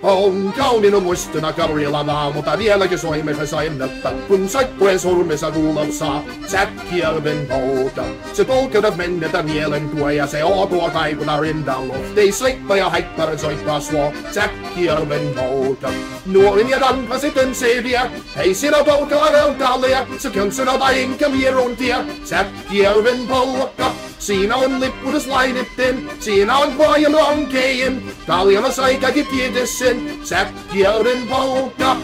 On kauniina muistona Karjalana, mutta vieläkin soimessa sainnetta. Kun saippujen sormessa kuulostaa säkkiälven pouta. Se polkeudet mennetä mielen tuo ja se ootua kaikuna rindalla. Ei sleippa ja haipparen soittaa suo säkkiälven pouta. Nuorin ja danpa sitten seviä, ei sinä polkaa rautallia. Se könsynä tai enkä mieruntia, säkkiälven polka. Siinä on lipputuslainitten, siinä on vajan rankejen. Kaljana sai kaikki tietä sen, säkkiälven polkat.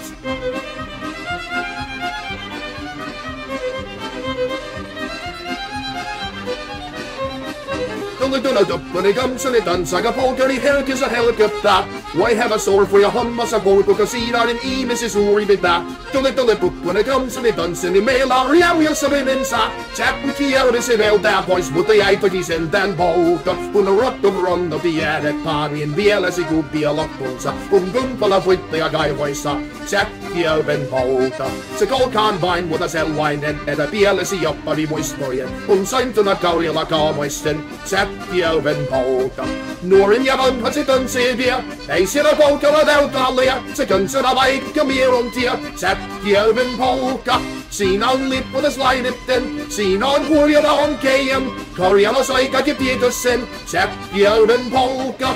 Tulla tuppani kamsani tanssaga polkani helkensä helköttää. Voi hävä sorfuja hammassa polkuka siinä niin ihmisi suuri pitää. Tulle puppani kamsani tanssani meillä on riaujalsa venensä. Säppi kielisi veltää pois, mutta jäi toki sentään polka. Kun rottum ronnotti jäädet paarien vieläsi kuppia loppuunsa. Kun kumpala voittaja kaivoissa, säkkiälven polka. Se kolkaan vain, mutta sellainen, että vieläsi joppani muistojen. Kun saintuna Karjala kaamoisten, säkkiälven polka. Nuorin ja vanhat se tanssivia, ei siellä polkalla täytallia. Se könsynä vaikka mieruntia, säkkiälven polka. Siinä on lipputuslainitten, siinä on huoljana on keijan. Karjala sai kaikki tietä sen, säkkiälven polka.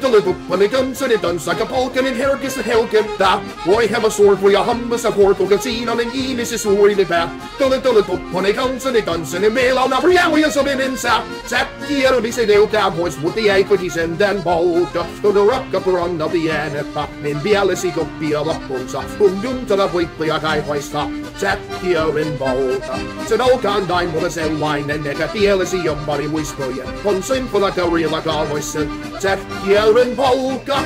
Tulle puppani kamsani tanssaga polkanin herkistä helkettää. Voi hävä sorfuja hammassa korkuka siinä niin ihmisi suuri pitää. Tulle puppani kamsani tanssani meillä on riaujalsa venensä. Säkkiälvisi löytää pois, mutta jäi kotiin sentään polka. Tulle rakkapurannalti äänettä, niin vieläsi koppia loppuunsa. Kun juntana voittaja kaihoista, säkkiälven polka. Se olkaan vain mulle sellainen, eikä vieläsi jompari muistojen. On sympala Karjala kaavoissa, säkkiälven polka.